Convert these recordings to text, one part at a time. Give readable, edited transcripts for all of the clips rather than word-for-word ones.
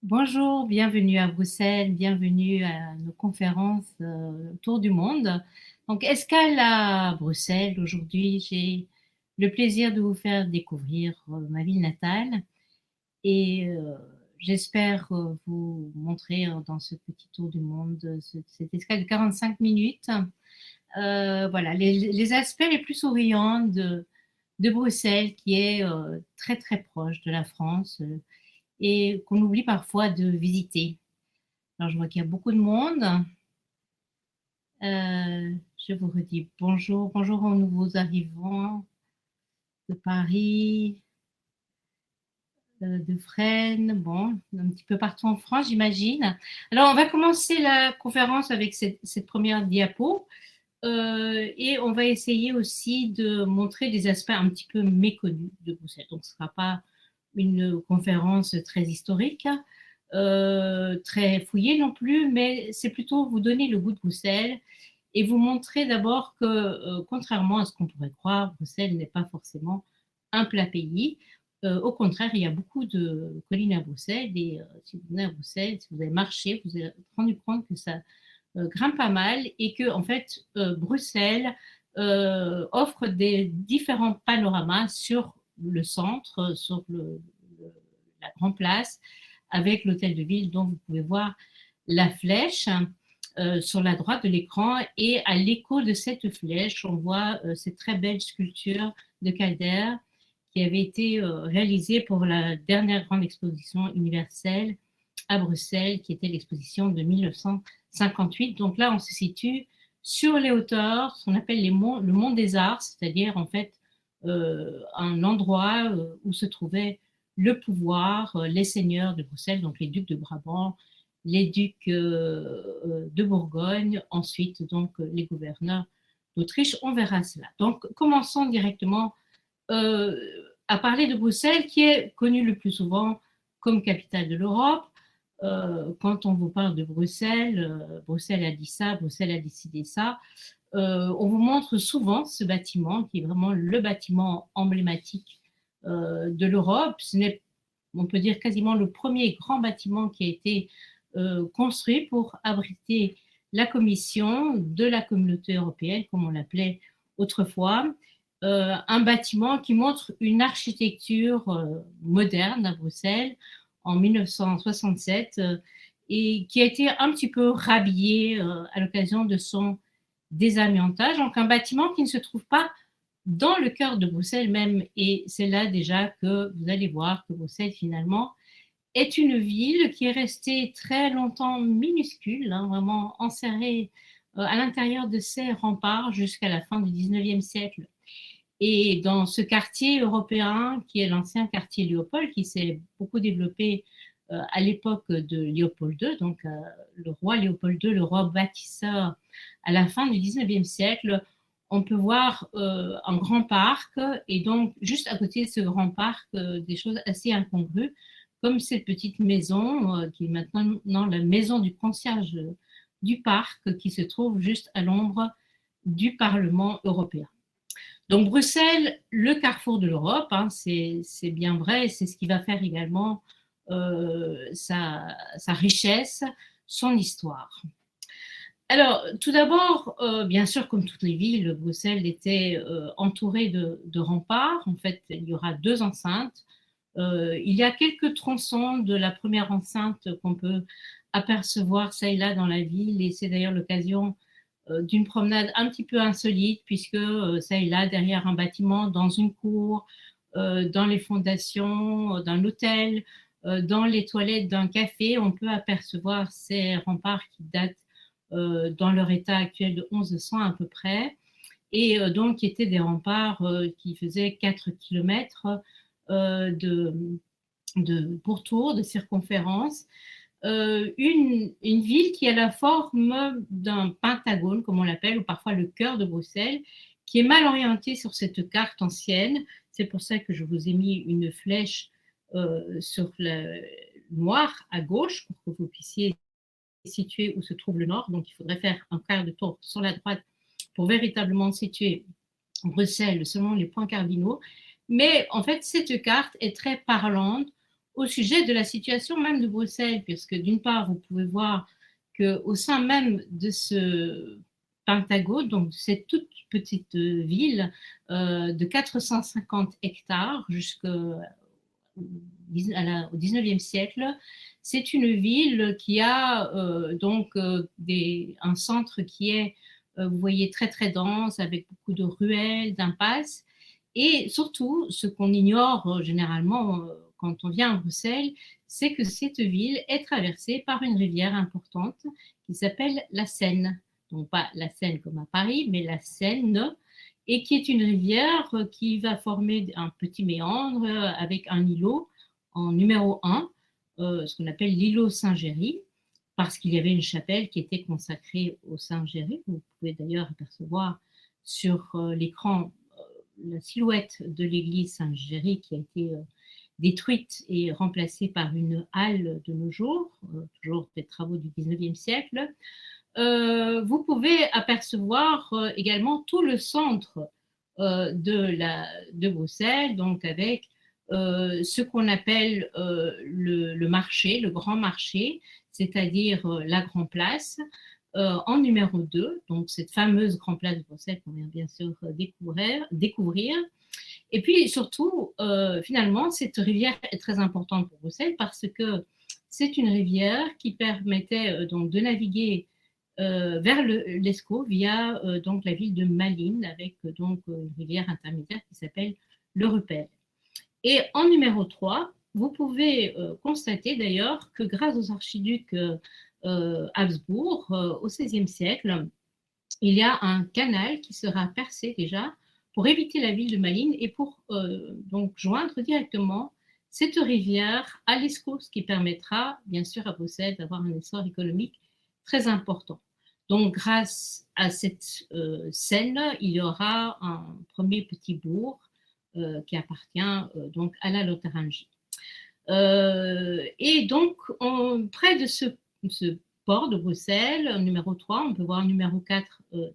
Bonjour, bienvenue à Bruxelles, bienvenue à nos conférences autour du monde. Donc, escale à Bruxelles. Aujourd'hui, j'ai le plaisir de vous faire découvrir ma ville natale et j'espère vous montrer dans ce petit tour du monde, cette escale de 45 minutes. Voilà, les aspects les plus souriants de Bruxelles, qui est très très proche de la France et qu'on oublie parfois de visiter. Alors, je vois qu'il y a beaucoup de monde. Je vous redis bonjour, bonjour aux nouveaux arrivants de Paris, de Fresnes, bon, un petit peu partout en France, j'imagine. Alors, on va commencer la conférence avec cette première diapo et on va essayer aussi de montrer des aspects un petit peu méconnus de Bruxelles. Donc, ce ne sera pas une conférence très historique, très fouillée non plus, mais c'est plutôt vous donner le goût de Bruxelles et vous montrer d'abord que, contrairement à ce qu'on pourrait croire, Bruxelles n'est pas forcément un plat pays. Au contraire, il y a beaucoup de collines à Bruxelles et si vous venez à Bruxelles, si vous avez marché, vous allez vous rendu compte que ça grimpe pas mal et que en fait, Bruxelles offre des différents panoramas sur le centre, sur la grande place, avec l'hôtel de ville dont vous pouvez voir la flèche sur la droite de l'écran, et à l'écho de cette flèche, on voit cette très belle sculpture de Calder qui avait été réalisée pour la dernière grande exposition universelle à Bruxelles, qui était l'exposition de 1958. Donc là, on se situe sur les hauteurs, ce qu'on appelle le mont des Arts, c'est-à-dire en fait un endroit où se trouvait le pouvoir, les seigneurs de Bruxelles, donc les ducs de Brabant, les ducs de Bourgogne, ensuite donc les gouverneurs d'Autriche. On verra cela. Donc commençons directement euh, à parler de Bruxelles, qui est connue le plus souvent comme capitale de l'Europe. Quand on vous parle de Bruxelles, Bruxelles a dit ça, Bruxelles a décidé ça. On vous montre souvent ce bâtiment qui est vraiment le bâtiment emblématique de l'Europe. Ce n'est, on peut dire, quasiment le premier grand bâtiment qui a été construit pour abriter la Commission de la Communauté européenne, comme on l'appelait autrefois. Un bâtiment qui montre une architecture moderne à Bruxelles en 1967 et qui a été un petit peu rhabillé à l'occasion de son désamiantage. Donc un bâtiment qui ne se trouve pas dans le cœur de Bruxelles même. Et c'est là déjà que vous allez voir que Bruxelles finalement est une ville qui est restée très longtemps minuscule, hein, vraiment enserrée à l'intérieur de ses remparts jusqu'à la fin du 19e siècle. Et dans ce quartier européen, qui est l'ancien quartier Léopold, qui s'est beaucoup développé à l'époque de Léopold II, donc le roi Léopold II, le roi bâtisseur à la fin du 19e siècle, on peut voir un grand parc et donc juste à côté de ce grand parc, des choses assez incongrues, comme cette petite maison qui est maintenant la maison du concierge du parc, qui se trouve juste à l'ombre du Parlement européen. Donc Bruxelles, le carrefour de l'Europe, hein, c'est bien vrai, c'est ce qui va faire également sa richesse, son histoire. Alors, tout d'abord, bien sûr, comme toutes les villes, Bruxelles était entourée de remparts. En fait, il y aura deux enceintes. Il y a quelques tronçons de la première enceinte qu'on peut apercevoir ça et là dans la ville, et c'est d'ailleurs l'occasion d'une promenade un petit peu insolite, puisque ça et là, derrière un bâtiment, dans une cour, dans les fondations d'un hôtel, dans les toilettes d'un café, on peut apercevoir ces remparts qui datent dans leur état actuel de 1100 à peu près, et donc qui étaient des remparts qui faisaient 4 kilomètres de pourtour, de circonférence. Une ville qui a la forme d'un pentagone, comme on l'appelle, ou parfois le cœur de Bruxelles, qui est mal orientée sur cette carte ancienne. C'est pour ça que je vous ai mis une flèche sur le noir à gauche pour que vous puissiez situer où se trouve le nord. Donc, il faudrait faire un quart de tour sur la droite pour véritablement situer Bruxelles selon les points cardinaux. Mais en fait, cette carte est très parlante au sujet de la situation même de Bruxelles, puisque d'une part, vous pouvez voir qu'au sein même de ce Pentagone, donc cette toute petite ville de 450 hectares jusqu'au 19e siècle, c'est une ville qui a un centre qui est, vous voyez, très très dense, avec beaucoup de ruelles, d'impasses. Et surtout, ce qu'on ignore généralement quand on vient à Bruxelles, c'est que cette ville est traversée par une rivière importante qui s'appelle la Seine. Donc pas la Seine comme à Paris, mais la Seine, et qui est une rivière qui va former un petit méandre avec un îlot en numéro 1, ce qu'on appelle l'îlot Saint-Géry, parce qu'il y avait une chapelle qui était consacrée au Saint-Géry. Vous pouvez d'ailleurs apercevoir sur l'écran la silhouette de l'église Saint-Géry qui a été détruite et remplacée par une halle de nos jours, toujours des travaux du 19e siècle. Vous pouvez apercevoir également tout le centre de Bruxelles, donc avec ce qu'on appelle le marché, le grand marché, c'est-à-dire la Grand Place, en numéro 2, donc cette fameuse Grand Place de Bruxelles qu'on vient bien sûr découvrir. Et puis surtout, finalement, cette rivière est très importante pour Bruxelles parce que c'est une rivière qui permettait donc de naviguer vers l'Escaut via donc la ville de Malines avec donc une rivière intermédiaire qui s'appelle le Rupel. Et en numéro 3, vous pouvez constater d'ailleurs que grâce aux archiducs Habsbourg au XVIe siècle, il y a un canal qui sera percé déjà pour éviter la ville de Malines et pour donc joindre directement cette rivière à l'Escaut, ce qui permettra bien sûr à Bruxelles d'avoir un essor économique très important. Donc grâce à cette Seine, il y aura un premier petit bourg qui appartient donc à la Lotharingie. Et donc près de ce port de Bruxelles, numéro 3, on peut voir numéro 4, un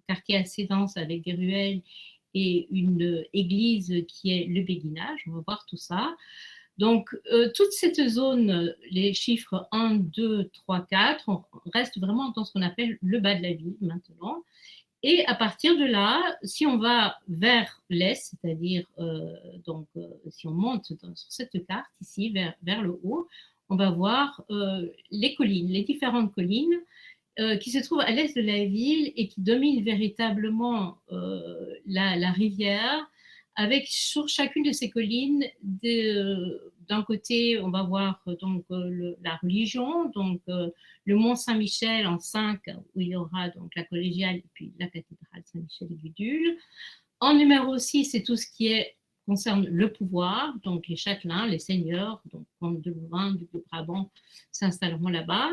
quartier assez dense avec des ruelles et une église qui est le Béguinage. On va voir tout ça. Donc, toute cette zone, les chiffres 1, 2, 3, 4, on reste vraiment dans ce qu'on appelle le bas de la ville maintenant. Et à partir de là, si on va vers l'est, c'est-à-dire si on monte sur cette carte ici vers le haut, on va voir les collines, les différentes collines qui se trouvent à l'est de la ville et qui dominent véritablement la rivière, avec sur chacune de ces collines, d'un côté, on va voir donc la religion, donc le Mont Saint-Michel en 5, où il y aura donc la collégiale et puis la cathédrale Saint-Michel et Gudule. En numéro 6, c'est tout ce qui concerne le pouvoir, donc les châtelains, les seigneurs, donc comte de Louvain, duc de Brabant s'installeront là-bas.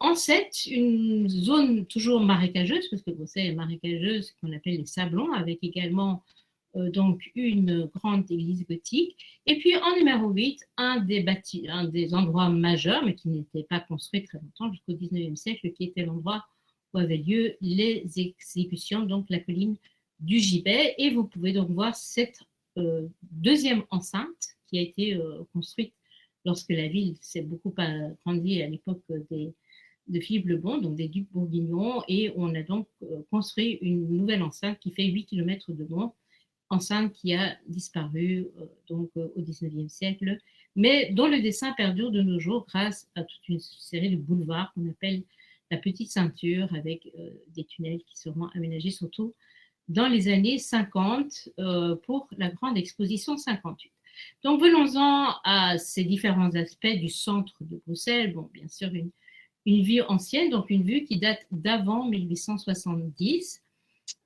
En 7, une zone toujours marécageuse, parce que Bruxelles est marécageuse, qu'on appelle les Sablons, avec également donc une grande église gothique. Et puis en numéro 8, un des endroits majeurs, mais qui n'était pas construit très longtemps, jusqu'au 19e siècle, qui était l'endroit où avaient lieu les exécutions, donc la colline du Gibet. Et vous pouvez donc voir cette deuxième enceinte qui a été construite lorsque la ville s'est beaucoup agrandie à l'époque de Philippe le Bon, donc des ducs bourguignons, et on a donc construit une nouvelle enceinte qui fait 8 km de long, enceinte qui a disparu au XIXe siècle, mais dont le dessin perdure de nos jours grâce à toute une série de boulevards qu'on appelle la petite ceinture, avec des tunnels qui seront aménagés surtout dans les années 50 pour la grande exposition 58. Donc venons-en à ces différents aspects du centre de Bruxelles. Bon, bien sûr, une vue ancienne, donc une vue qui date d'avant 1870,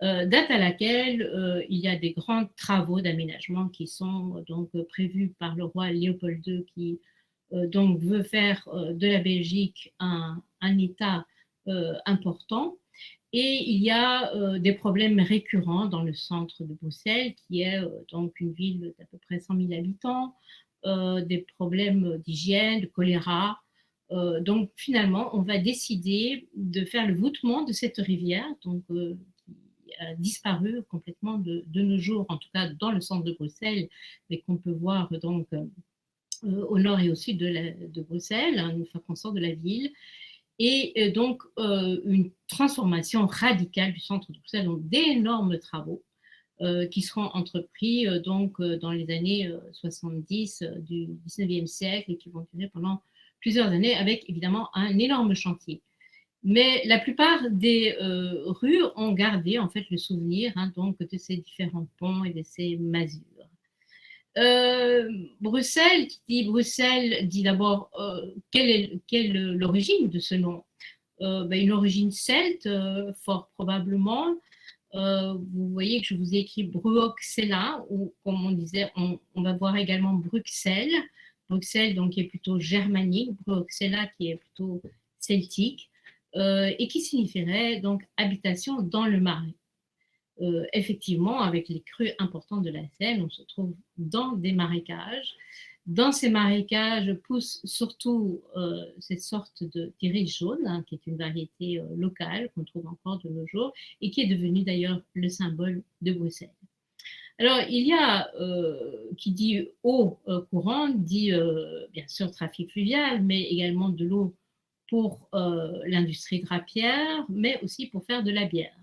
date à laquelle il y a des grands travaux d'aménagement qui sont donc prévus par le roi Léopold II, qui donc veut faire de la Belgique un État important. Et il y a des problèmes récurrents dans le centre de Bruxelles, qui est donc une ville d'à peu près 100 000 habitants, des problèmes d'hygiène, de choléra. Donc finalement, on va décider de faire le voûtement de cette rivière, donc, qui a disparu complètement de nos jours, en tout cas dans le centre de Bruxelles, mais qu'on peut voir donc au nord et au sud de Bruxelles, hein, une fois qu'on sort de la ville. Et donc, une transformation radicale du centre de Bruxelles, donc d'énormes travaux qui seront entrepris donc, dans les années 70 du 19e siècle et qui vont durer pendant plusieurs années avec évidemment un énorme chantier. Mais la plupart des rues ont gardé en fait le souvenir, hein, donc, de ces différents ponts et de ces masures. Bruxelles, qui dit Bruxelles, dit d'abord quelle est l'origine de ce nom. Ben, une origine celte, fort probablement. Vous voyez que je vous ai écrit Bruxella, ou comme on disait, on va voir également Bruxelles. Bruxelles, donc, qui est plutôt germanique, Bruxella, qui est plutôt celtique, et qui signifierait donc habitation dans le marais. Effectivement, avec les crues importantes de la Seine, on se trouve dans des marécages. Dans ces marécages pousse surtout cette sorte de t'iris jaune, hein, qui est une variété locale qu'on trouve encore de nos jours et qui est devenue d'ailleurs le symbole de Bruxelles. Alors, il y a, qui dit eau courante, dit bien sûr trafic fluvial, mais également de l'eau pour l'industrie drapière, mais aussi pour faire de la bière.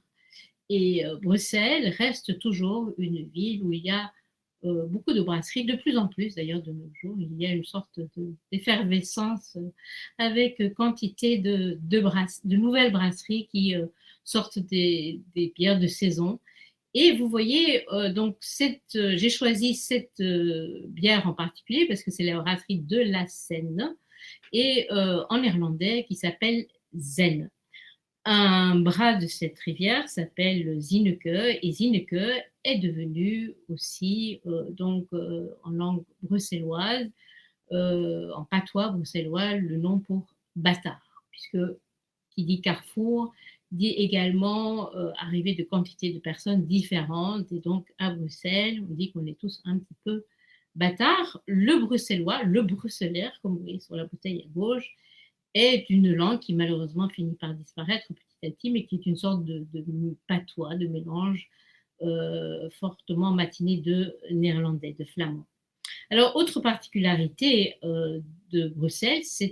Et Bruxelles reste toujours une ville où il y a beaucoup de brasseries, de plus en plus d'ailleurs de nos jours. Il y a une sorte d'effervescence avec quantité de nouvelles brasseries qui sortent des bières de saison. Et vous voyez, donc j'ai choisi cette bière en particulier parce que c'est la brasserie de la Seine et en néerlandais qui s'appelle Zen. Un bras de cette rivière s'appelle Zinneke et Zinneke est devenu aussi, donc, en langue bruxelloise, en patois bruxellois, le nom pour bâtard, puisque qui dit carrefour dit également arrivée de quantités de personnes différentes. Et donc, à Bruxelles, on dit qu'on est tous un petit peu bâtards. Le bruxellois, le bruxellaire, comme vous voyez sur la bouteille à gauche, est une langue qui malheureusement finit par disparaître petit à petit, mais qui est une sorte de patois, de mélange fortement matiné de néerlandais, de flamand. Alors, autre particularité de Bruxelles, c'est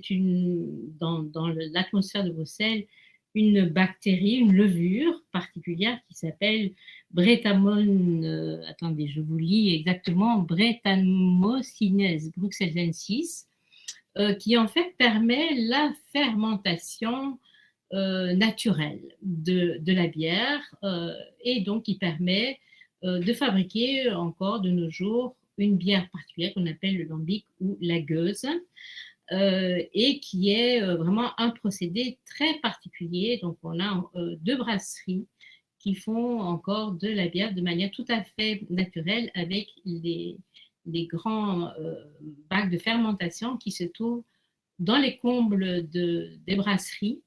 dans l'atmosphère de Bruxelles, une bactérie, une levure particulière qui s'appelle attendez, je vous lis exactement, Brettanomyces bruxellensis, qui en fait permet la fermentation naturelle de la bière et donc qui permet de fabriquer encore de nos jours une bière particulière qu'on appelle le lambic ou la gueuse et qui est vraiment un procédé très particulier. Donc on a deux brasseries qui font encore de la bière de manière tout à fait naturelle avec les grands bacs de fermentation qui se trouvent dans les combles des brasseries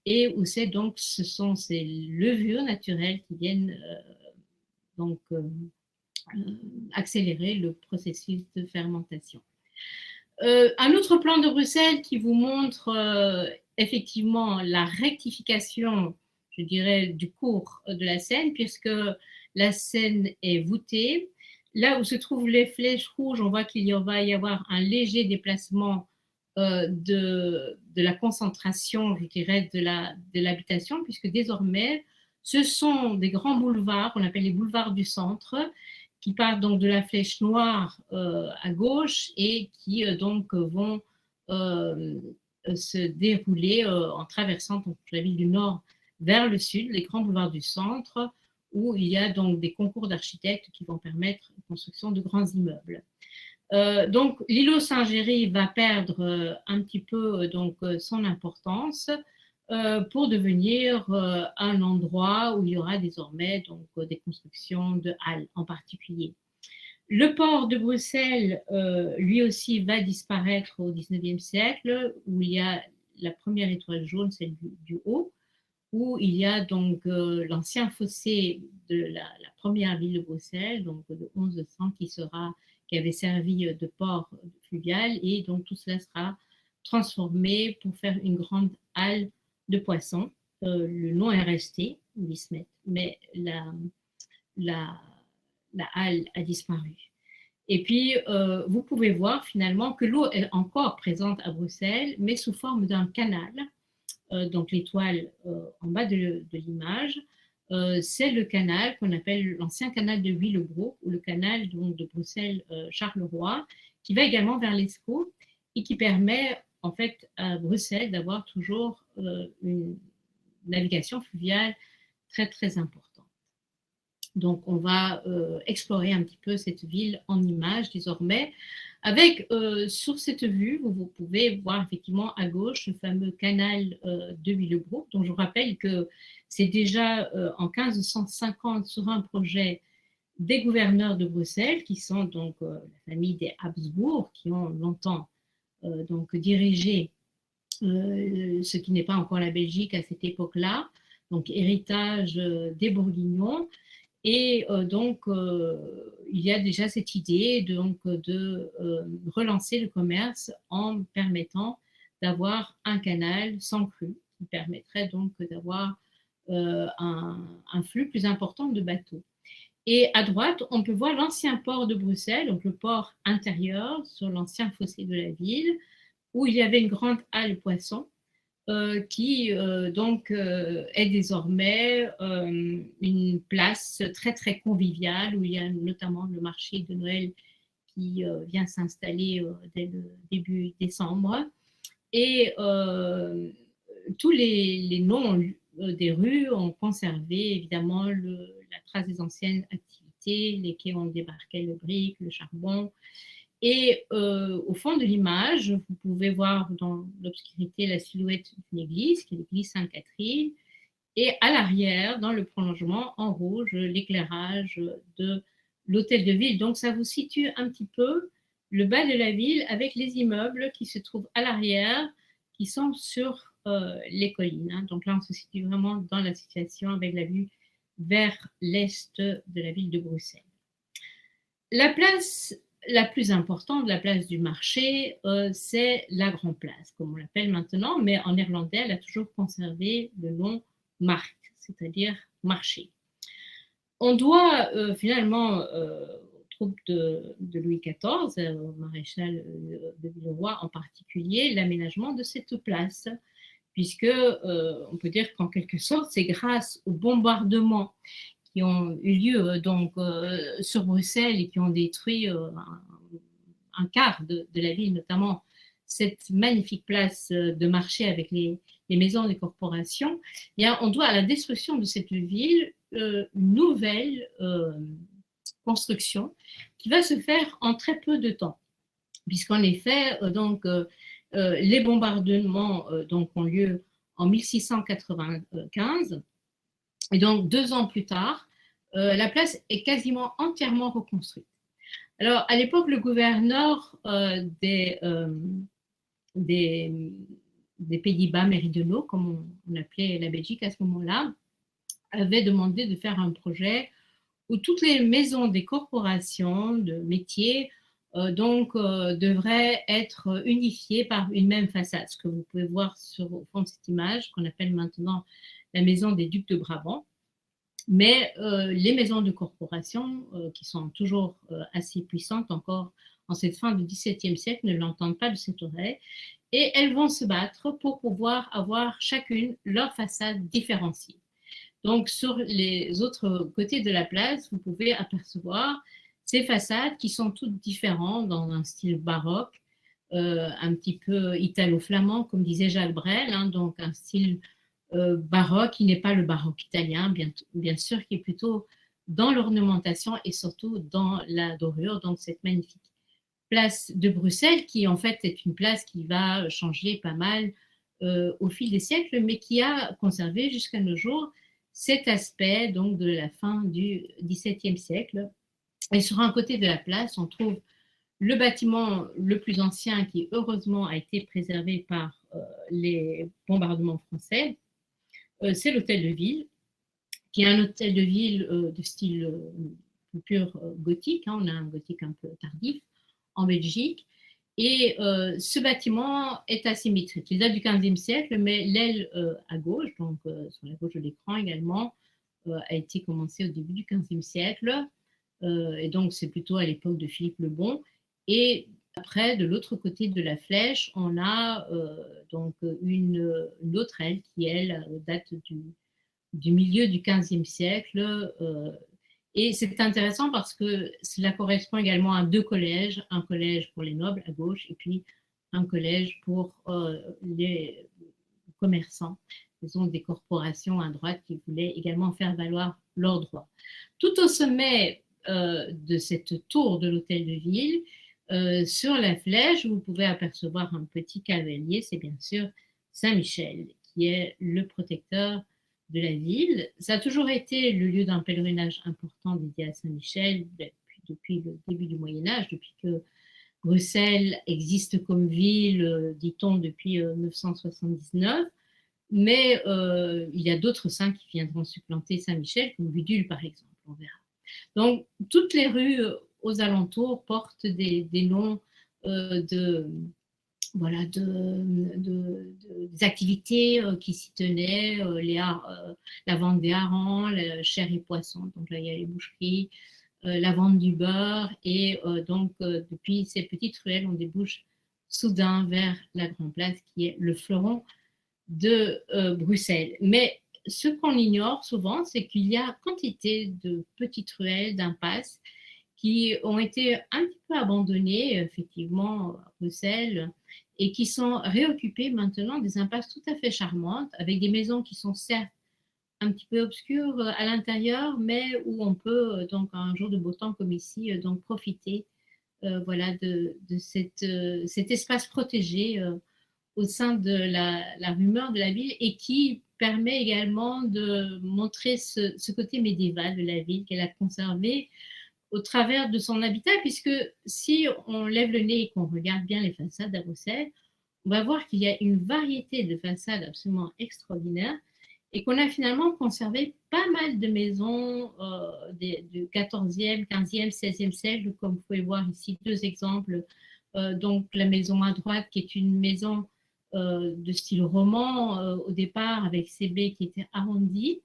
et où ce sont ces levures naturelles qui viennent donc accélérer le processus de fermentation. Un autre plan de Bruxelles qui vous montre effectivement la rectification, je dirais, du cours de la Seine, puisque la Seine est voûtée. Là où se trouvent les flèches rouges, on voit qu'il va y avoir un léger déplacement de la concentration, je dirais, de l'habitation, puisque désormais, ce sont des grands boulevards, qu'on appelle les boulevards du centre, qui partent donc de la flèche noire à gauche et qui donc vont se dérouler en traversant donc, la ville du Nord vers le sud, les grands boulevards du centre, où il y a donc des concours d'architectes qui vont permettre la construction de grands immeubles. Donc l'îlot Saint-Géry va perdre un petit peu donc, son importance pour devenir un endroit où il y aura désormais donc, des constructions de halles en particulier. Le port de Bruxelles, lui aussi, va disparaître au XIXe siècle, où il y a la première étoile jaune, celle du haut, où il y a donc l'ancien fossé de la première ville de Bruxelles, donc de 1100, qui avait servi de port fluvial, et donc tout cela sera transformé pour faire une grande halle de poissons. Le nom est resté, l'Ismet, mais la halle a disparu. Et puis, vous pouvez voir finalement que l'eau est encore présente à Bruxelles, mais sous forme d'un canal. Donc l'étoile en bas de l'image, c'est le canal qu'on appelle l'ancien canal de Willebroek, ou le canal donc, de Bruxelles-Charleroi, qui va également vers l'Escaut et qui permet en fait à Bruxelles d'avoir toujours une navigation fluviale très très importante. Donc, on va explorer un petit peu cette ville en images désormais. Avec, sur cette vue, vous pouvez voir effectivement à gauche le fameux canal de Willebroek, dont je vous rappelle que c'est déjà en 1550 sur un projet des gouverneurs de Bruxelles, qui sont donc la famille des Habsbourg, qui ont longtemps donc dirigé ce qui n'est pas encore la Belgique à cette époque-là, donc héritage des Bourguignons. Et donc, il y a déjà cette idée donc, de relancer le commerce en permettant d'avoir un canal sans crue, qui permettrait donc d'avoir un flux plus important de bateaux. Et à droite, on peut voir l'ancien port de Bruxelles, donc le port intérieur sur l'ancien fossé de la ville, où il y avait une grande halle poisson qui donc est désormais une place très très conviviale où il y a notamment le marché de Noël qui vient s'installer dès le début décembre. Et tous les noms des rues ont conservé évidemment la trace des anciennes activités, les quais ont débarqué le brick, le charbon. Et au fond de l'image, vous pouvez voir dans l'obscurité la silhouette d'une église, qui est l'église Sainte-Catherine, et à l'arrière, dans le prolongement, en rouge, l'éclairage de l'hôtel de ville. Donc ça vous situe un petit peu le bas de la ville avec les immeubles qui se trouvent à l'arrière, qui sont sur les collines. Hein. Donc là, on se situe vraiment dans la situation avec la vue vers l'est de la ville de Bruxelles. La place la plus importante, la place du marché, c'est la Grande Place, comme on l'appelle maintenant, mais en néerlandais, elle a toujours conservé le nom markt, c'est-à-dire marché. On doit finalement aux troupes de Louis XIV, au maréchal de Villeroy en particulier, l'aménagement de cette place, puisque on peut dire qu'en quelque sorte, c'est grâce au bombardement qui ont eu lieu donc sur Bruxelles et qui ont détruit un quart de la ville, notamment cette magnifique place de marché avec les maisons des corporations. Et bien, on doit à la destruction de cette ville une nouvelle construction qui va se faire en très peu de temps, puisqu'en effet, donc, les bombardements donc, ont lieu en 1695, et donc 2 ans plus tard, la place est quasiment entièrement reconstruite. Alors, à l'époque, le gouverneur des Pays-Bas méridionaux, comme on appelait la Belgique à ce moment-là, avait demandé de faire un projet où toutes les maisons des corporations de métiers devraient être unifiées par une même façade, ce que vous pouvez voir au fond de cette image qu'on appelle maintenant la maison des ducs de Brabant. Mais les maisons de corporation, qui sont toujours assez puissantes encore en cette fin du XVIIe siècle, ne l'entendent pas de cette oreille, et elles vont se battre pour pouvoir avoir chacune leur façade différenciée. Donc sur les autres côtés de la place, vous pouvez apercevoir ces façades qui sont toutes différentes dans un style baroque, un petit peu italo-flamand, comme disait Jacques Brel, hein, donc un style baroque qui n'est pas le baroque italien, bien sûr, qui est plutôt dans l'ornementation et surtout dans la dorure, donc cette magnifique place de Bruxelles qui en fait est une place qui va changer pas mal au fil des siècles, mais qui a conservé jusqu'à nos jours cet aspect donc de la fin du XVIIe siècle. Et sur un côté de la place, on trouve le bâtiment le plus ancien qui heureusement a été préservé par les bombardements français, c'est l'hôtel de ville, qui est un hôtel de ville de style pur gothique. Hein, on a un gothique un peu tardif en Belgique. Et ce bâtiment est asymétrique. Il date du XVe siècle, mais l'aile à gauche, donc sur la gauche de l'écran également, a été commencée au début du XVe siècle. Et donc, c'est plutôt à l'époque de Philippe le Bon. Et après, de l'autre côté de la flèche, on a donc une autre aile qui, elle, date du milieu du XVe siècle. Et c'est intéressant parce que cela correspond également à deux collèges, un collège pour les nobles à gauche et puis un collège pour les commerçants, disons des corporations à droite qui voulaient également faire valoir leurs droits. Tout au sommet de cette tour de l'hôtel de ville, sur la flèche, vous pouvez apercevoir un petit cavalier, c'est bien sûr Saint-Michel, qui est le protecteur de la ville. Ça a toujours été le lieu d'un pèlerinage important dédié à Saint-Michel depuis le début du Moyen-Âge, depuis que Bruxelles existe comme ville, dit-on, depuis 979. Mais il y a d'autres saints qui viendront supplanter Saint-Michel, comme Gudule par exemple, on verra. Donc, toutes les rues aux alentours portent des noms de, voilà, des activités qui s'y tenaient, la vente des harengs, la chair et poisson, donc là il y a les boucheries, la vente du beurre, et donc depuis ces petites ruelles, on débouche soudain vers la Grande Place qui est le fleuron de Bruxelles. Mais ce qu'on ignore souvent, c'est qu'il y a quantité de petites ruelles, d'impasses qui ont été un petit peu abandonnées, effectivement, à Bruxelles, et qui sont réoccupées maintenant des impasses tout à fait charmantes, avec des maisons qui sont certes un petit peu obscures à l'intérieur, mais où on peut, donc un jour de beau temps comme ici, donc profiter voilà, de cet espace protégé au sein de la rumeur de la ville et qui permet également de montrer ce côté médiéval de la ville qu'elle a conservé au travers de son habitat, puisque si on lève le nez et qu'on regarde bien les façades à Bruxelles, on va voir qu'il y a une variété de façades absolument extraordinaires et qu'on a finalement conservé pas mal de maisons du 14e, 15e, 16e siècle, comme vous pouvez voir ici deux exemples. Donc la maison à droite qui est une maison de style roman au départ avec ses baies qui étaient arrondies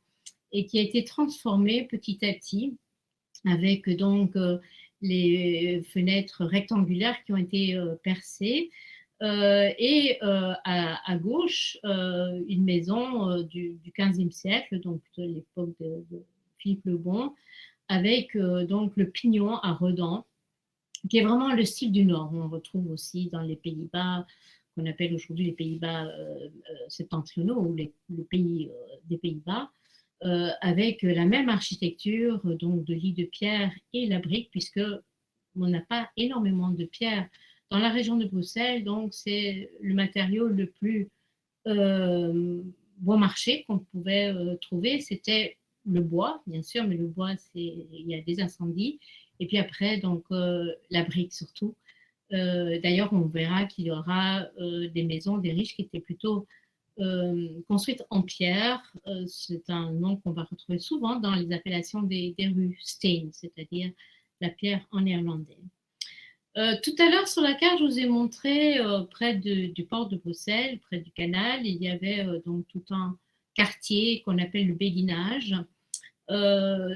et qui a été transformée petit à petit avec donc les fenêtres rectangulaires qui ont été percées. Et à gauche, une maison du XVe siècle, donc de l'époque de Philippe le Bon, avec donc le pignon à redans, qui est vraiment le style du Nord. On retrouve aussi dans les Pays-Bas, qu'on appelle aujourd'hui les Pays-Bas septentrionaux, ou le pays des Pays-Bas, avec la même architecture, donc de lits de pierre et la brique, puisque on n'a pas énormément de pierre dans la région de Bruxelles, donc c'est le matériau le plus bon marché qu'on pouvait trouver. C'était le bois, bien sûr, mais le bois, il y a des incendies. Et puis après, donc la brique surtout. D'ailleurs, on verra qu'il y aura des maisons des riches qui étaient plutôt construites en pierre. C'est un nom qu'on va retrouver souvent dans les appellations des rues steen, c'est-à-dire la pierre en néerlandais. Tout à l'heure, sur la carte, je vous ai montré près du port de Bruxelles, près du canal, il y avait donc tout un quartier qu'on appelle le béguinage.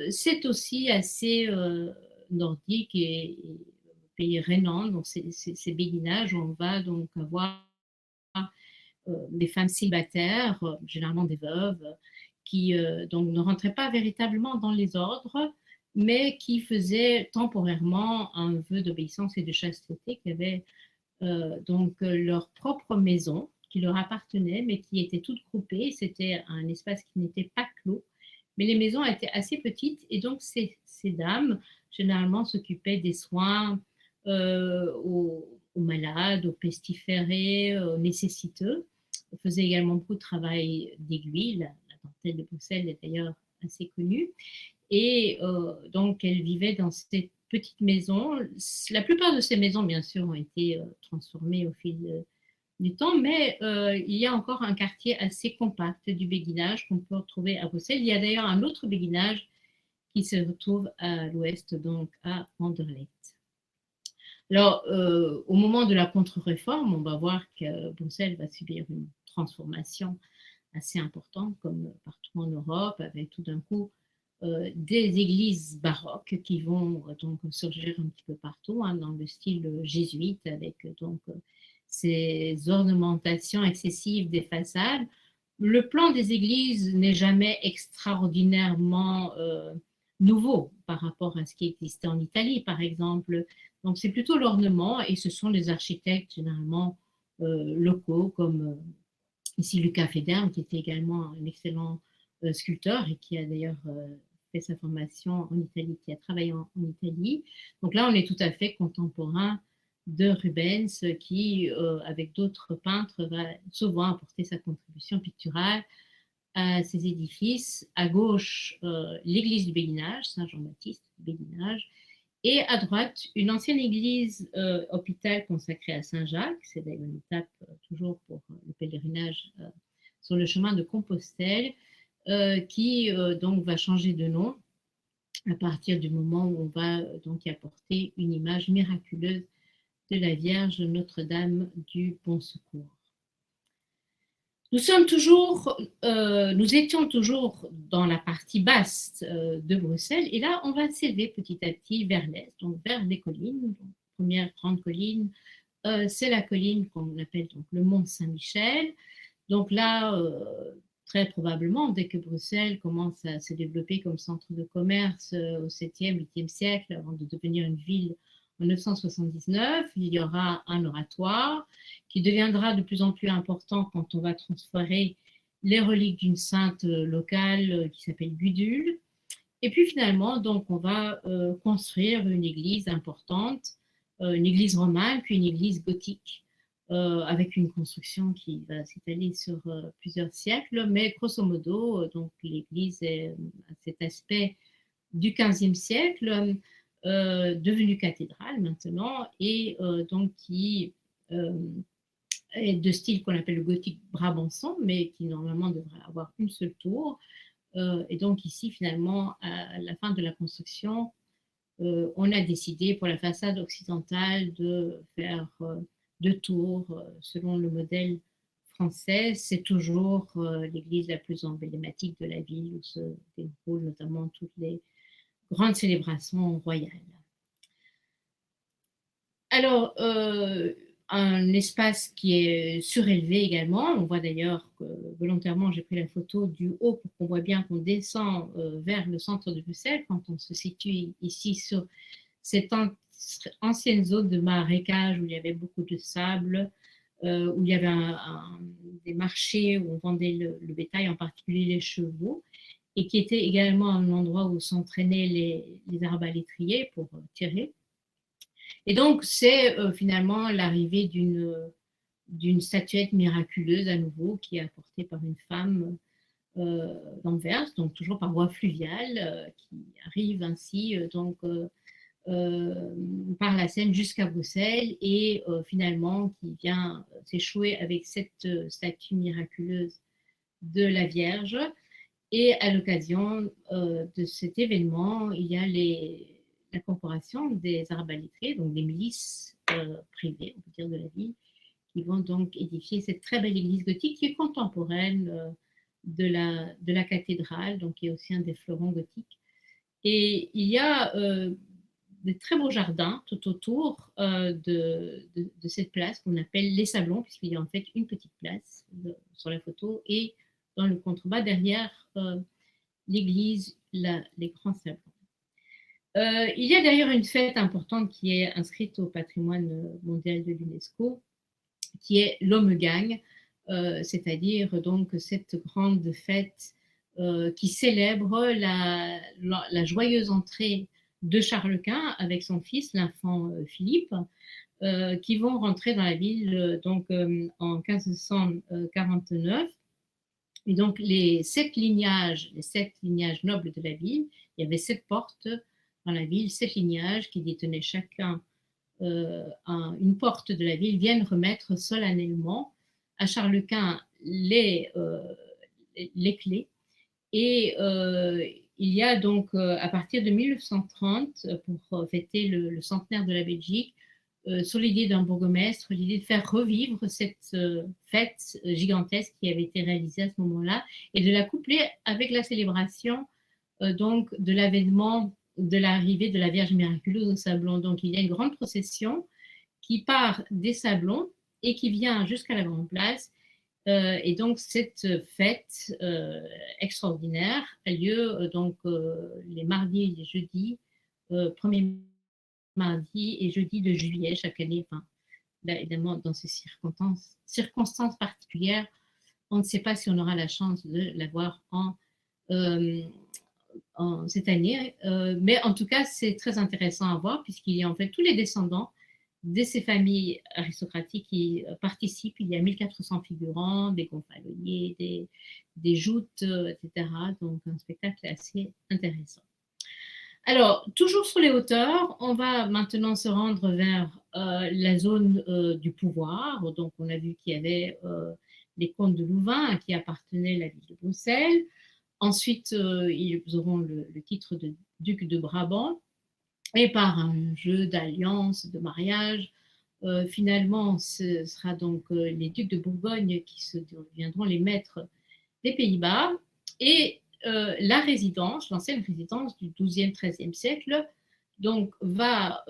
C'est aussi assez nordique et pays rhénan, donc ces béguinages où on va donc avoir des femmes célibataires, généralement des veuves, qui donc ne rentraient pas véritablement dans les ordres, mais qui faisaient temporairement un vœu d'obéissance et de chasteté, qui avaient donc leur propre maison qui leur appartenait, mais qui était toute groupée. C'était un espace qui n'était pas clos, mais les maisons étaient assez petites et donc ces dames généralement s'occupaient des soins aux malades, aux pestiférés, aux nécessiteux. Elles faisaient également beaucoup de travail d'aiguille. La dentelle de Bruxelles est d'ailleurs assez connue. Et donc, elles vivaient dans cette petite maison. La plupart de ces maisons, bien sûr, ont été transformées au fil du temps, mais il y a encore un quartier assez compact du béguinage qu'on peut retrouver à Bruxelles. Il y a d'ailleurs un autre béguinage qui se retrouve à l'ouest, donc à Anderlecht. Alors, au moment de la contre-réforme, on va voir que Bruxelles va subir une transformation assez importante, comme partout en Europe, avec tout d'un coup des églises baroques qui vont donc surgir un petit peu partout, hein, dans le style jésuite, avec donc ces ornementations excessives des façades. Le plan des églises n'est jamais extraordinairement nouveau par rapport à ce qui existait en Italie, par exemple. Donc c'est plutôt l'ornement, et ce sont les architectes généralement locaux, comme ici Luca Federm, qui était également un excellent sculpteur et qui a d'ailleurs fait sa formation en Italie, qui a travaillé en Italie. Donc là, on est tout à fait contemporain de Rubens, qui, avec d'autres peintres, va souvent apporter sa contribution picturale à ces édifices. À gauche, l'église du Béguinage, Saint-Jean-Baptiste du Béguinage, et à droite, une ancienne église hôpital consacrée à Saint-Jacques. C'est d'ailleurs une étape toujours pour le pèlerinage sur le chemin de Compostelle, qui donc va changer de nom à partir du moment où on va donc y apporter une image miraculeuse de la Vierge Notre-Dame du Bon Secours. Nous étions toujours dans la partie basse de Bruxelles, et là, on va s'élever petit à petit vers l'est, donc vers les collines. Donc, première grande colline, c'est la colline qu'on appelle donc le Mont Saint-Michel. Donc là, très probablement, dès que Bruxelles commence à se développer comme centre de commerce au 7e, 8e siècle, avant de devenir une ville en 979, il y aura un oratoire qui deviendra de plus en plus important quand on va transférer les reliques d'une sainte locale qui s'appelle Gudule. Et puis finalement, donc, on va construire une église importante, une église romane, puis une église gothique, avec une construction qui va s'étaler sur plusieurs siècles. Mais grosso modo, donc, l'église a cet aspect du XVe siècle, devenue cathédrale maintenant, et donc qui est de style qu'on appelle le gothique brabançon, mais qui normalement devrait avoir une seule tour. Et donc ici, finalement, à la fin de la construction, on a décidé pour la façade occidentale de faire deux tours selon le modèle français. C'est toujours l'église la plus emblématique de la ville, où se déroulent notamment toutes les grandes célébrations royales. Alors, un espace qui est surélevé également. On voit d'ailleurs que volontairement, j'ai pris la photo du haut pour qu'on voit bien qu'on descend vers le centre de Bruxelles quand on se situe ici sur cette ancienne zone de marécage où il y avait beaucoup de sable, où il y avait des marchés où on vendait le bétail, en particulier les chevaux, et qui était également un endroit où s'entraînaient les arbalétriers pour tirer. Et donc, c'est finalement l'arrivée d'une statuette miraculeuse à nouveau, qui est apportée par une femme d'Anvers, donc toujours par voie fluviale, qui arrive ainsi donc par la Seine jusqu'à Bruxelles, et finalement qui vient s'échouer avec cette statue miraculeuse de la Vierge. Et à l'occasion de cet événement, il y a la corporation des arbalétriers, donc des milices privées, on peut dire, de la ville, qui vont donc édifier cette très belle église gothique qui est contemporaine de la cathédrale, donc qui est aussi un des fleurons gothiques. Et il y a de très beaux jardins tout autour de cette place qu'on appelle les Sablons, puisqu'il y a en fait une petite place sur la photo, et dans le contrebas derrière l'église, les grands sablons. Il y a d'ailleurs une fête importante qui est inscrite au patrimoine mondial de l'UNESCO, qui est l'Ommegang, c'est-à-dire donc cette grande fête qui célèbre la joyeuse entrée de Charles Quint avec son fils, l'enfant Philippe, qui vont rentrer dans la ville donc en 1549. Et donc les sept lignages nobles de la ville, il y avait 7 portes dans la ville, 7 lignages qui détenaient chacun une porte de la ville, viennent remettre solennellement à Charles Quint les clés. Et il y a donc, à partir de 1930, pour fêter le centenaire de la Belgique, sur l'idée d'un bourgmestre, l'idée de faire revivre cette fête gigantesque qui avait été réalisée à ce moment-là, et de la coupler avec la célébration donc de l'avènement, de l'arrivée de la Vierge miraculeuse au Sablon. Donc il y a une grande procession qui part des Sablons et qui vient jusqu'à la Grande Place. Et donc cette fête extraordinaire a lieu donc les mardis et les jeudis, premier mardi et jeudi de juillet chaque année. Enfin, là, évidemment, dans ces circonstances particulières, on ne sait pas si on aura la chance de l'avoir euh, cette année. Mais en tout cas, c'est très intéressant à voir puisqu'il y a en fait tous les descendants de ces familles aristocratiques qui participent. Il y a 1400 figurants, des gonfaloniers, des joutes, etc. Donc un spectacle assez intéressant. Alors, toujours sur les hauteurs, on va maintenant se rendre vers la zone du pouvoir. Donc, on a vu qu'il y avait les comtes de Louvain à qui appartenait la ville de Bruxelles. Ensuite, ils auront le titre de duc de Brabant. Et par un jeu d'alliance, de mariage, finalement, ce sera donc les ducs de Bourgogne qui deviendront les maîtres des Pays-Bas. Et la résidence, l'ancienne résidence du XIIe, XIIIe siècle, donc va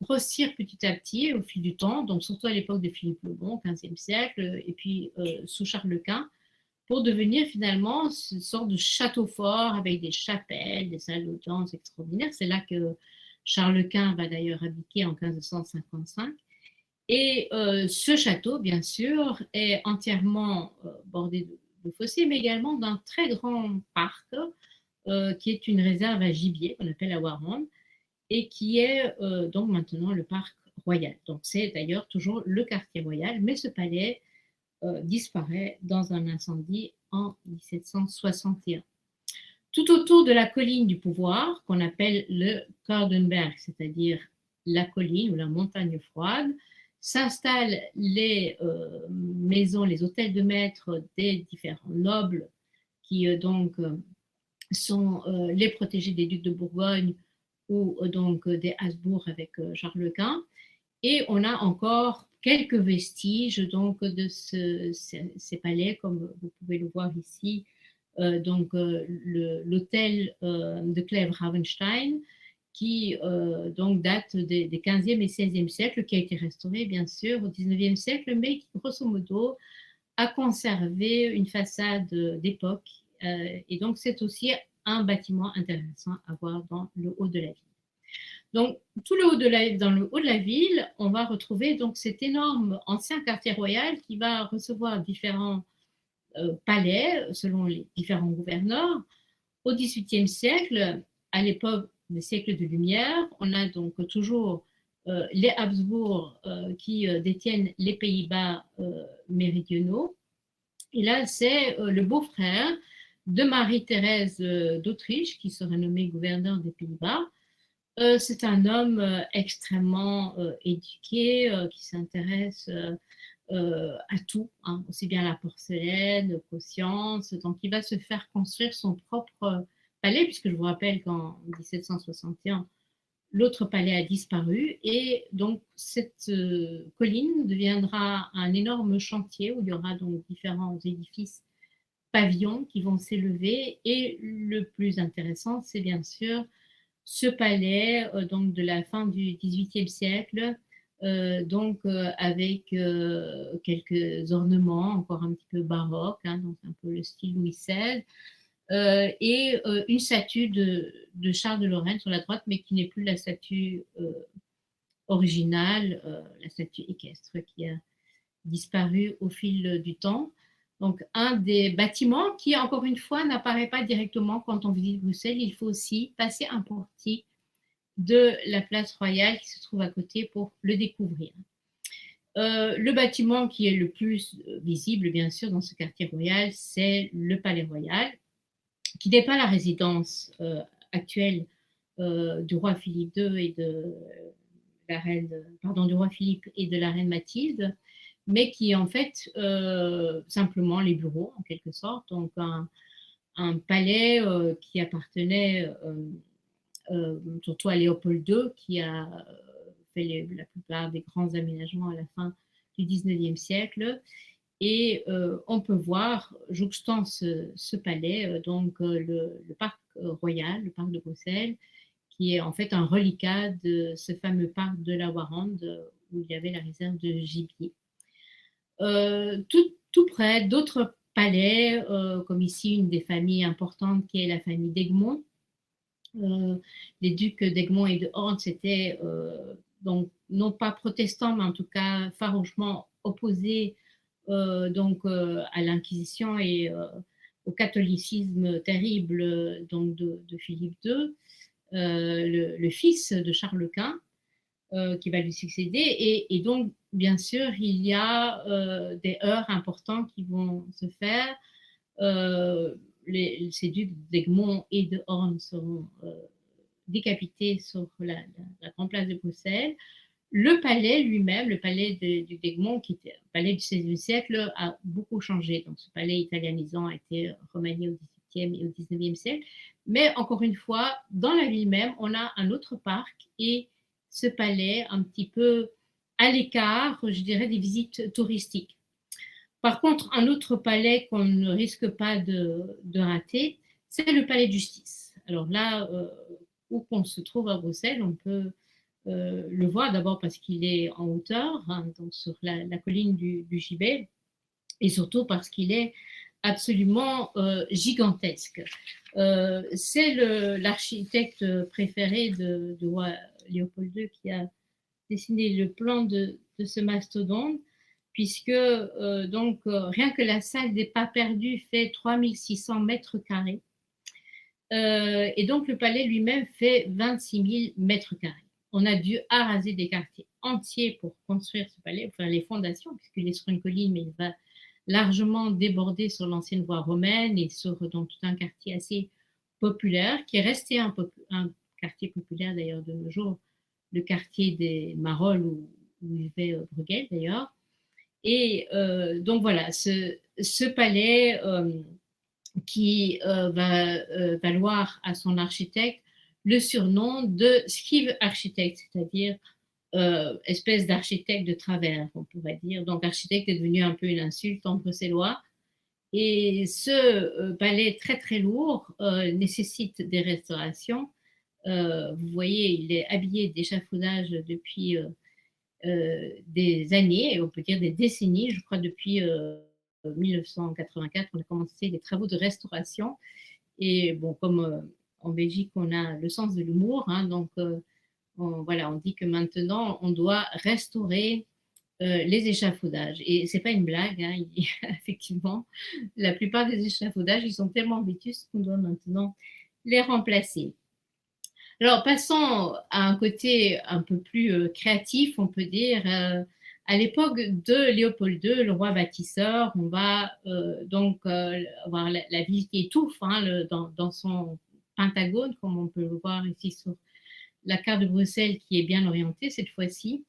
grossir petit à petit au fil du temps, donc surtout à l'époque de Philippe le Bon, XVe siècle, et puis sous Charles Quint, pour devenir finalement une sorte de château fort avec des chapelles, des salles d'audience extraordinaires. C'est là que Charles Quint va d'ailleurs habiter en 1555. Et ce château, bien sûr, est entièrement bordé de fossés, mais également d'un très grand parc qui est une réserve à gibier qu'on appelle la Warren et qui est donc maintenant le parc royal. Donc c'est d'ailleurs toujours le quartier royal, mais ce palais disparaît dans un incendie en 1761. Tout autour de la colline du pouvoir, qu'on appelle le Kordenberg, c'est-à-dire la colline ou la montagne froide, s'installent les maisons, les hôtels de maître des différents nobles qui donc sont les protégés des ducs de Bourgogne ou donc des Habsbourg avec Charles Quint. Et on a encore quelques vestiges donc de ces palais, comme vous pouvez le voir ici, donc l'hôtel de Clèves-Ravenstein, qui donc date des 15e et 16e siècles, qui a été restauré bien sûr au 19e siècle, mais qui grosso modo a conservé une façade d'époque. Et donc c'est aussi un bâtiment intéressant à voir dans le haut de la ville. Donc, tout le haut dans le haut de la ville, on va retrouver donc cet énorme ancien quartier royal qui va recevoir différents palais selon les différents gouverneurs. Au XVIIIe siècle, à l'époque des siècles de lumière, on a donc toujours les Habsbourg qui détiennent les Pays-Bas méridionaux. Et là, c'est le beau-frère de Marie-Thérèse d'Autriche qui sera nommé gouverneur des Pays-Bas. C'est un homme extrêmement éduqué qui s'intéresse à tout, hein, aussi bien à la porcelaine qu'aux sciences. Donc, il va se faire construire son propre palais, puisque je vous rappelle qu'en 1761, l'autre palais a disparu. Et donc, cette colline deviendra un énorme chantier où il y aura donc différents édifices pavillons qui vont s'élever. Et le plus intéressant, c'est bien sûr ce palais donc de la fin du XVIIIe siècle, donc avec quelques ornements encore un petit peu baroques, hein, donc un peu le style Louis XVI, et une statue de Charles de Lorraine sur la droite, mais qui n'est plus la statue originale, la statue équestre qui a disparu au fil du temps. Donc, un des bâtiments qui, encore une fois, n'apparaît pas directement quand on visite Bruxelles. Il faut aussi passer un portique de la place royale qui se trouve à côté pour le découvrir. Le bâtiment qui est le plus visible, bien sûr, dans ce quartier royal, c'est le Palais Royal, qui n'est pas la résidence actuelle du roi Philippe II et de la reine, pardon, du roi Philippe et de la reine Mathilde, mais qui est en fait simplement les bureaux, en quelque sorte, donc un palais qui appartenait surtout à Léopold II, qui a fait la plupart des grands aménagements à la fin du 19e siècle. Et on peut voir, jouxtant ce palais, donc le parc royal, le parc de Bruxelles, qui est en fait un reliquat de ce fameux parc de la Warande où il y avait la réserve de gibier. Tout près, d'autres palais, comme ici une des familles importantes qui est la famille d'Egmont. Les ducs d'Egmont et de Horn étaient donc non pas protestants, mais en tout cas farouchement opposés à l'Inquisition et au catholicisme terrible donc de Philippe II, le fils de Charles Quint, qui va lui succéder. Et donc, bien sûr, il y a des heurts importants qui vont se faire. Ces ducs d'Egmont et de Horn seront décapités sur la grande place de Bruxelles. Le palais lui-même, le palais du d'Egmont, qui était un palais du XVIe siècle, a beaucoup changé. Donc, ce palais italianisant a été remanié au XVIIIe et au XIXe siècle. Mais encore une fois, dans la ville même, on a un autre parc et ce palais un petit peu à l'écart, je dirais, des visites touristiques. Par contre, un autre palais qu'on ne risque pas de rater, c'est le palais de justice. Alors là, où qu'on se trouve à Bruxelles, on peut le voir d'abord parce qu'il est en hauteur, hein, donc sur la colline du Gibet, et surtout parce qu'il est absolument gigantesque. C'est l'architecte préféré de roi Léopold II qui a dessiné le plan de ce mastodonte, puisque rien que la salle des pas perdus fait 3600 mètres carrés. Et donc le palais lui-même fait 26 000 mètres carrés. On a dû araser des quartiers entiers pour construire ce palais, enfin les fondations, puisqu'il est sur une colline, mais il va largement déborder sur l'ancienne voie romaine et sur donc, tout un quartier assez populaire, qui est resté un quartier populaire d'ailleurs de nos jours, le quartier des Marolles où vivait Bruegel d'ailleurs. Et donc voilà, ce palais qui va valoir à son architecte le surnom de Skive architecte, c'est-à-dire espèce d'architecte de travers, on pourrait dire. Donc architecte est devenu un peu une insulte en bruxellois. Et ce palais très très lourd nécessite des restaurations. Vous voyez, il est habillé d'échafaudage depuis des années, et on peut dire des décennies, je crois depuis 1984, on a commencé les travaux de restauration. Et bon, comme en Belgique, on a le sens de l'humour, hein, donc on dit que maintenant, on doit restaurer les échafaudages. Et c'est pas une blague, hein, effectivement, la plupart des échafaudages, ils sont tellement vétustes qu'on doit maintenant les remplacer. Alors, passons à un côté un peu plus créatif, on peut dire. À l'époque de Léopold II, le roi bâtisseur, on va avoir la ville qui étouffe hein, dans son pentagone, comme on peut le voir ici sur la carte de Bruxelles, qui est bien orientée cette fois-ci.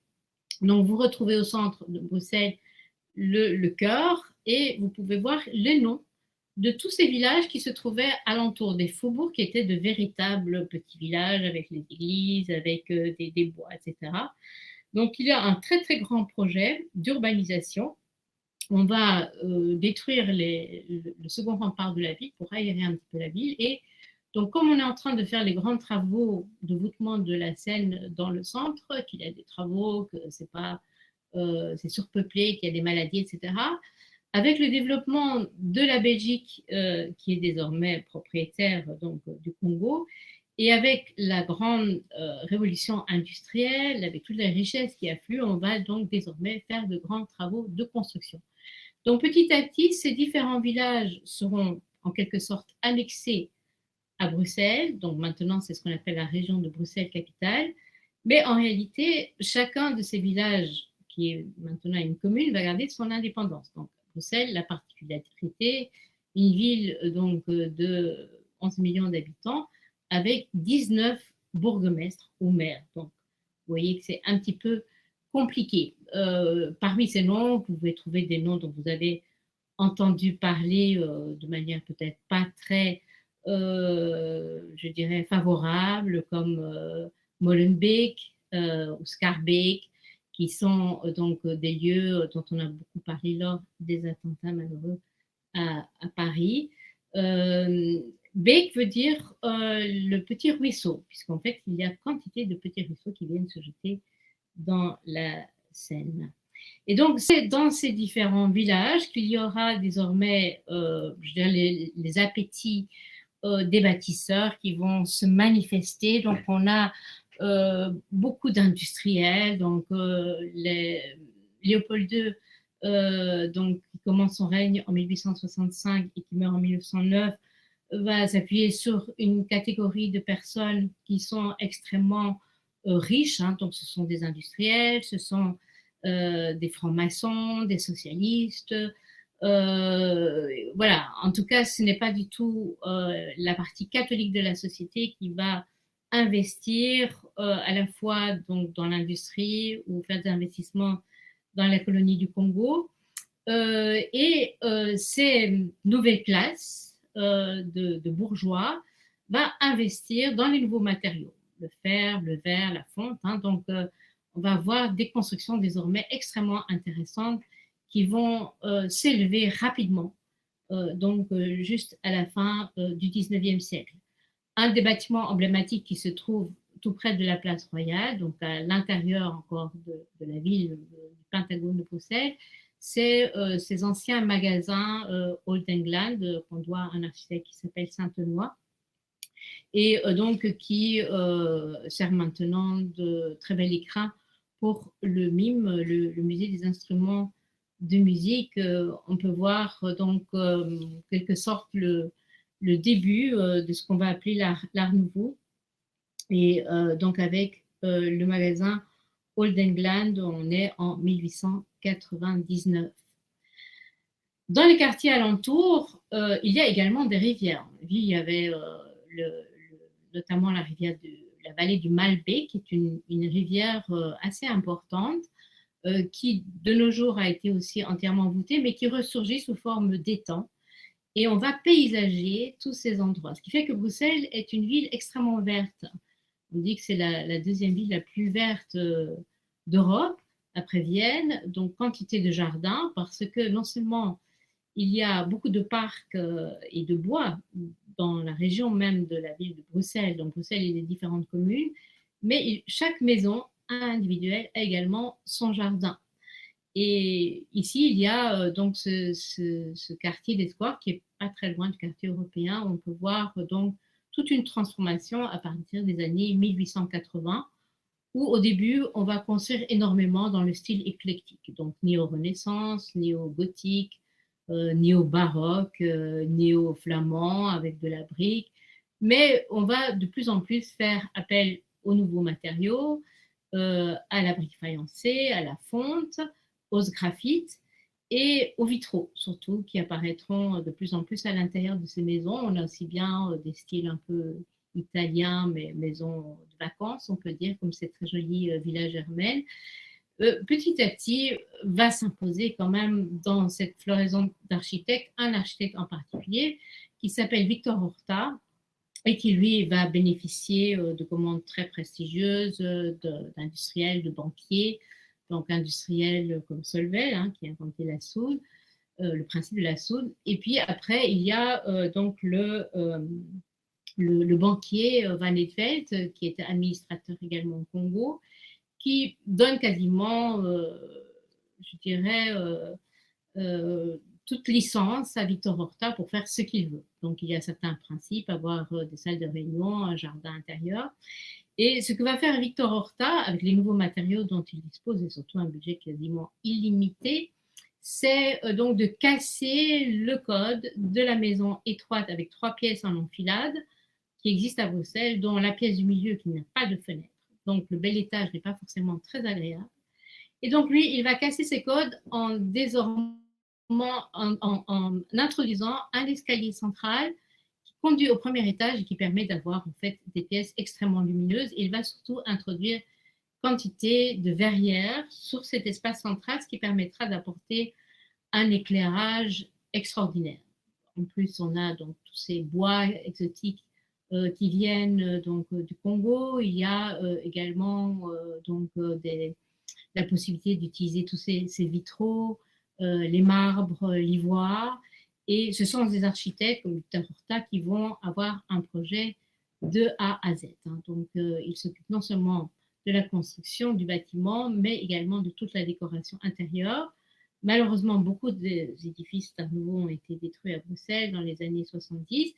Donc, vous retrouvez au centre de Bruxelles le cœur et vous pouvez voir les noms de tous ces villages qui se trouvaient alentour des faubourgs, qui étaient de véritables petits villages avec les églises, avec des bois, etc. Donc, il y a un très, très grand projet d'urbanisation. On va détruire le second rempart de la ville pour aérer un petit peu la ville. Et donc, comme on est en train de faire les grands travaux de voûtement de la Seine dans le centre, qu'il y a des travaux, que c'est surpeuplé, qu'il y a des maladies, etc., avec le développement de la Belgique, qui est désormais propriétaire donc, du Congo, et avec la grande révolution industrielle, avec toutes les richesses qui affluent, on va donc désormais faire de grands travaux de construction. Donc petit à petit, ces différents villages seront en quelque sorte annexés à Bruxelles. Donc maintenant, c'est ce qu'on appelle la région de Bruxelles-Capitale. Mais en réalité, chacun de ces villages, qui est maintenant une commune, va garder son indépendance. Donc Bruxelles, la particularité, une ville donc de 11 millions d'habitants avec 19 bourgmestres ou maires. Donc, vous voyez que c'est un petit peu compliqué. Parmi ces noms, vous pouvez trouver des noms dont vous avez entendu parler de manière peut-être pas très, je dirais, favorable, comme Molenbeek ou Schaerbeek. qui sont donc des lieux dont on a beaucoup parlé lors des attentats malheureux à Paris. Beek veut dire le petit ruisseau, puisqu'en fait, il y a quantité de petits ruisseaux qui viennent se jeter dans la Seine. Et donc, c'est dans ces différents villages qu'il y aura désormais je dirais les appétits des bâtisseurs qui vont se manifester. Donc, on a beaucoup d'industriels. Donc, Léopold II, donc, qui commence son règne en 1865 et qui meurt en 1909, va s'appuyer sur une catégorie de personnes qui sont extrêmement riches. Hein. Donc, ce sont des industriels, ce sont des francs-maçons, des socialistes. Voilà, en tout cas, ce n'est pas du tout la partie catholique de la société qui va investir à la fois donc, dans l'industrie ou faire des investissements dans la colonie du Congo. Et ces nouvelles classes de bourgeois va investir dans les nouveaux matériaux, le fer, le verre, la fonte. Hein, donc, on va avoir des constructions désormais extrêmement intéressantes qui vont s'élever rapidement, donc juste à la fin du 19e siècle. Un des bâtiments emblématiques qui se trouve tout près de la place Royale, donc à l'intérieur encore de la ville du Pentagone de Bruxelles, c'est ces anciens magasins Old England qu'on doit à un architecte qui s'appelle Saint-Benoît et donc qui sert maintenant de très bel écrin pour le MIM, le musée des instruments de musique. On peut voir donc en quelque sorte le début de ce qu'on va appeler l'art nouveau. Et donc avec le magasin Old England, on est en 1899. Dans les quartiers alentours, il y a également des rivières. Il y avait notamment la rivière de la vallée du Malbé, qui est une rivière assez importante, qui de nos jours a été aussi entièrement voûtée, mais qui ressurgit sous forme d'étang. Et on va paysager tous ces endroits. Ce qui fait que Bruxelles est une ville extrêmement verte. On dit que c'est la deuxième ville la plus verte d'Europe, après Vienne. Donc, quantité de jardins, parce que non seulement il y a beaucoup de parcs et de bois dans la région même de la ville de Bruxelles, donc Bruxelles et les différentes communes, mais chaque maison individuelle a également son jardin. Et ici, il y a donc ce quartier des Squares qui est pas très loin du quartier européen. On peut voir donc toute une transformation à partir des années 1880, où au début, on va construire énormément dans le style éclectique, donc néo-renaissance, néo-gothique, néo-baroque, néo-flamand avec de la brique. Mais on va de plus en plus faire appel aux nouveaux matériaux, à la brique faïencée, à la fonte, aux graphites et aux vitraux, surtout, qui apparaîtront de plus en plus à l'intérieur de ces maisons. On a aussi bien des styles un peu italiens, mais maisons de vacances, on peut dire, comme ces très jolis villages germaines. Petit à petit, va s'imposer quand même dans cette floraison d'architectes, un architecte en particulier, qui s'appelle Victor Horta, et qui, lui, va bénéficier de commandes très prestigieuses d'industriels, de banquiers, donc industriels comme Solvay, hein, qui a inventé la soude, le principe de la soude. Et puis après, il y a donc le banquier Van Etvelt, qui était administrateur également au Congo, qui donne quasiment, je dirais, toute licence à Victor Horta pour faire ce qu'il veut. Donc, il y a certains principes, avoir des salles de réunion, un jardin intérieur. Et ce que va faire Victor Horta, avec les nouveaux matériaux dont il dispose, et surtout un budget quasiment illimité, c'est donc de casser le code de la maison étroite avec 3 pièces en enfilade qui existe à Bruxelles, dont la pièce du milieu qui n'a pas de fenêtre. Donc, le bel étage n'est pas forcément très agréable. Et donc, lui, il va casser ses codes en désormais en introduisant un escalier central qui conduit au premier étage et qui permet d'avoir en fait des pièces extrêmement lumineuses. Et il va surtout introduire quantité de verrières sur cet espace central, ce qui permettra d'apporter un éclairage extraordinaire. En plus, on a donc tous ces bois exotiques qui viennent donc du Congo. Il y a également donc la possibilité d'utiliser tous ces vitraux, les marbres, l'ivoire. Et ce sont des architectes comme Victor Horta qui vont avoir un projet de A à Z. Hein. Donc, ils s'occupent non seulement de la construction du bâtiment, mais également de toute la décoration intérieure. Malheureusement, beaucoup des édifices à nouveau ont été détruits à Bruxelles dans les années 70,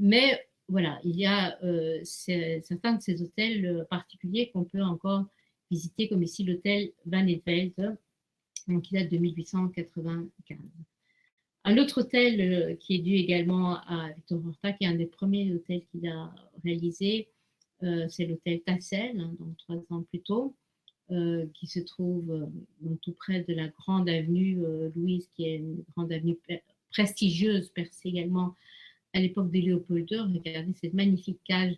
mais voilà, il y a certains de ces hôtels particuliers qu'on peut encore visiter, comme ici l'hôtel Van Etveld, qui date de 1895. Un autre hôtel qui est dû également à Victor Horta, qui est un des premiers hôtels qu'il a réalisé, c'est l'hôtel Tassel, hein, donc 3 ans plus tôt, qui se trouve donc tout près de la grande avenue Louise, qui est une grande avenue prestigieuse, percée également à l'époque de Léopold II. Regardez cette magnifique cage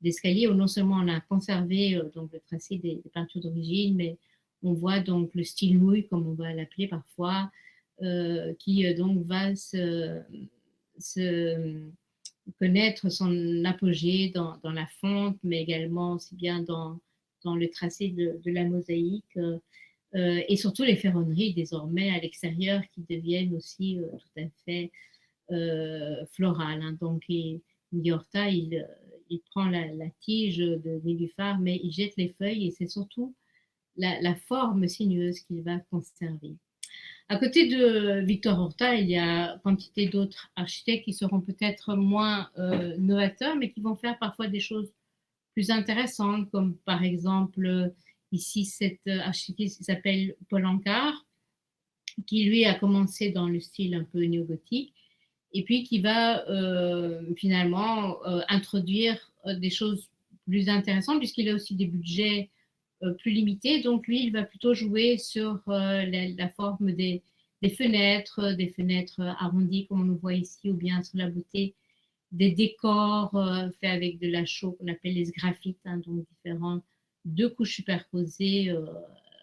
d'escalier où non seulement on a conservé donc le tracé des peintures d'origine, mais on voit donc le style nouille, comme on va l'appeler parfois, qui donc va se connaître son apogée dans la fonte, mais également aussi bien dans le tracé de la mosaïque, et surtout les ferronneries désormais à l'extérieur qui deviennent aussi tout à fait florales. Hein. Donc, Horta, il prend la tige de nénuphar, mais il jette les feuilles et c'est surtout la forme sinueuse qu'il va conserver. À côté de Victor Horta, il y a quantité d'autres architectes qui seront peut-être moins novateurs, mais qui vont faire parfois des choses plus intéressantes, comme par exemple ici cet architecte qui s'appelle Paul Ancar, qui lui a commencé dans le style un peu néo-gothique, et puis qui va finalement introduire des choses plus intéressantes, puisqu'il a aussi des budgets plus limités. Donc lui, il va plutôt jouer sur la forme des fenêtres arrondies, comme on le voit ici, ou bien sur la beauté des décors faits avec de la chaux qu'on appelle les sgraffites, hein, donc différents, 2 couches superposées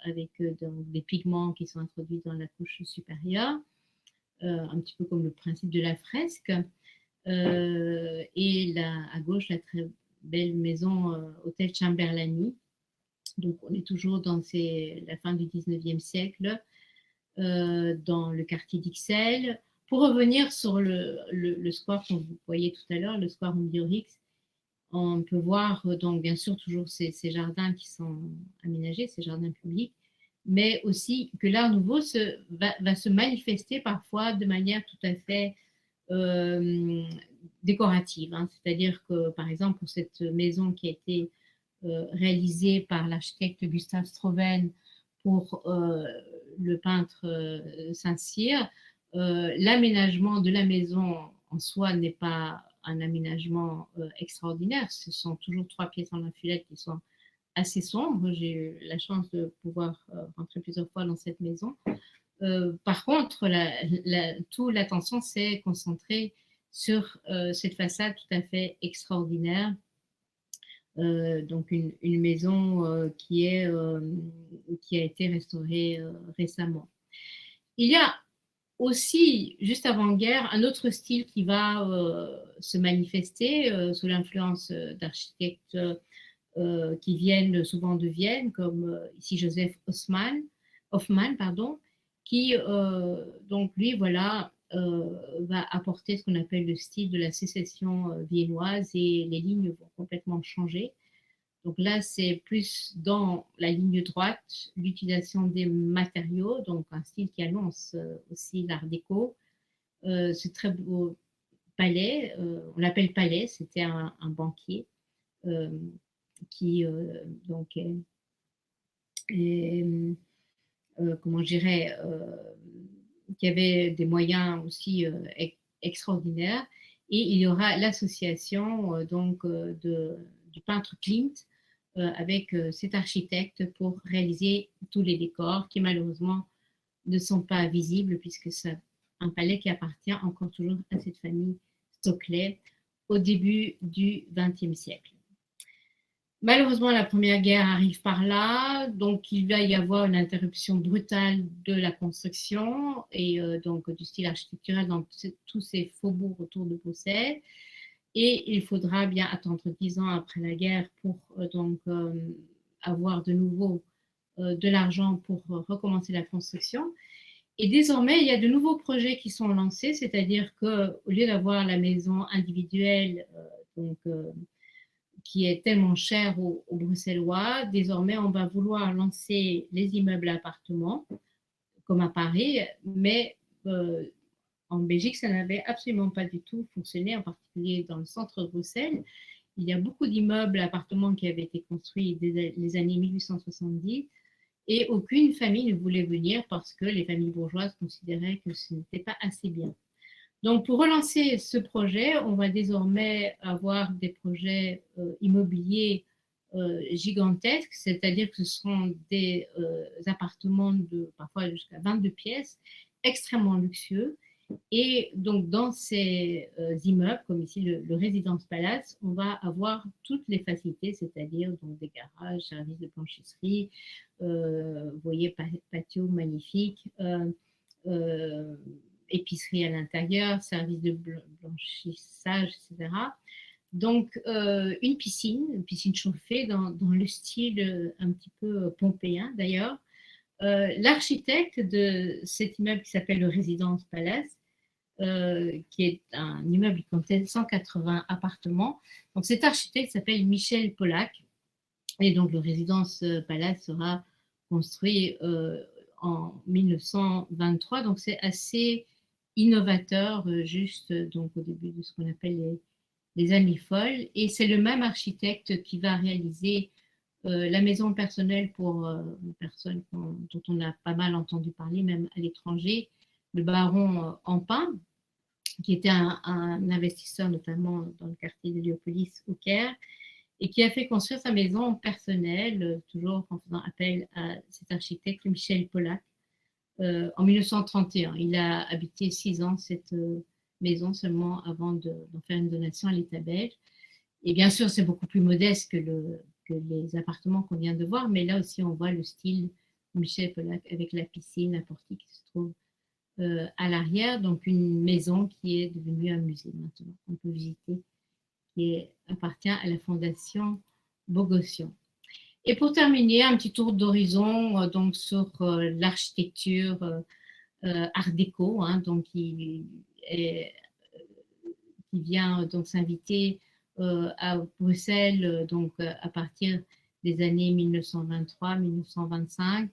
avec des pigments qui sont introduits dans la couche supérieure, un petit peu comme le principe de la fresque. Et là, à gauche, la très belle maison Hôtel Chamberlain. Donc, on est toujours dans la fin du 19e siècle, dans le quartier d'Ixelles. Pour revenir sur le square que vous voyez tout à l'heure, le square Omniorix, on peut voir donc bien sûr toujours ces jardins qui sont aménagés, ces jardins publics, mais aussi que l'art nouveau va se manifester parfois de manière tout à fait décorative. Hein. C'est-à-dire que, par exemple, pour cette maison qui a été réalisée par l'architecte Gustave Stroven pour le peintre Saint-Cyr, l'aménagement de la maison en soi n'est pas un aménagement extraordinaire. Ce sont toujours 3 pièces en enfilade qui sont assez sombres. J'ai eu la chance de pouvoir rentrer plusieurs fois dans cette maison. Par contre, toute l'attention s'est concentrée sur cette façade tout à fait extraordinaire. Donc une maison qui a été restaurée récemment. Il y a aussi, juste avant-guerre, un autre style qui va se manifester sous l'influence d'architectes qui viennent souvent de Vienne, comme ici Joseph Hoffmann, pardon, qui donc lui, voilà, va apporter ce qu'on appelle le style de la sécession viennoise et les lignes vont complètement changer. Donc là, c'est plus dans la ligne droite, l'utilisation des matériaux, donc un style qui annonce aussi l'art déco. Ce très beau palais, on l'appelle palais, c'était un banquier qui donc comment je dirais, qui avait des moyens aussi extraordinaires. Et il y aura l'association du peintre Klimt avec cet architecte pour réaliser tous les décors qui malheureusement ne sont pas visibles puisque c'est un palais qui appartient encore toujours à cette famille Stockley au début du XXe siècle. Malheureusement, la Première Guerre arrive par là, donc il va y avoir une interruption brutale de la construction et donc du style architectural dans tous ces faubourgs autour de Bruxelles. Et il faudra bien attendre 10 ans après la guerre pour avoir de nouveau de l'argent pour recommencer la construction. Et désormais, il y a de nouveaux projets qui sont lancés, c'est-à-dire qu'au lieu d'avoir la maison individuelle, donc, qui est tellement chère aux Bruxellois, désormais, on va vouloir lancer les immeubles à appartements, comme à Paris, mais en Belgique, ça n'avait absolument pas du tout fonctionné, en particulier dans le centre de Bruxelles. Il y a beaucoup d'immeubles, appartements qui avaient été construits dès les années 1870 et aucune famille ne voulait venir parce que les familles bourgeoises considéraient que ce n'était pas assez bien. Donc, pour relancer ce projet, on va désormais avoir des projets immobiliers gigantesques, c'est-à-dire que ce seront des appartements de parfois jusqu'à 22 pièces, extrêmement luxueux. Et donc, dans ces immeubles, comme ici le Résidence Palace, on va avoir toutes les facilités, c'est-à-dire donc, des garages, services de blanchisserie, vous voyez, patio magnifique, épicerie à l'intérieur, service de blanchissage, etc. Donc, une piscine chauffée dans le style un petit peu pompéen d'ailleurs. L'architecte de cet immeuble qui s'appelle le Résidence Palace, qui est un immeuble qui contient 180 appartements. Donc cet architecte s'appelle Michel Pollack. Et donc le Résidence Palace sera construit en 1923. Donc c'est assez innovateur, juste donc au début de ce qu'on appelle les années folles. Et c'est le même architecte qui va réaliser la maison personnelle pour une personne dont on a pas mal entendu parler, même à l'étranger, le baron Empin, qui était un investisseur notamment dans le quartier de Léopolis au Caire, et qui a fait construire sa maison personnelle, toujours en faisant appel à cet architecte Michel Pollack, en 1931. Il a habité 6 ans cette maison seulement avant d'en faire une donation à l'État belge. Et bien sûr, c'est beaucoup plus modeste que les appartements qu'on vient de voir, mais là aussi, on voit le style Michel Pollack avec la piscine, la portique qui se trouve à l'arrière, donc une maison qui est devenue un musée maintenant, qu'on peut visiter, qui appartient à la Fondation Bogossian. Et pour terminer, un petit tour d'horizon donc sur l'architecture art déco, hein, donc qui vient donc s'inviter à Bruxelles donc à partir des années 1923-1925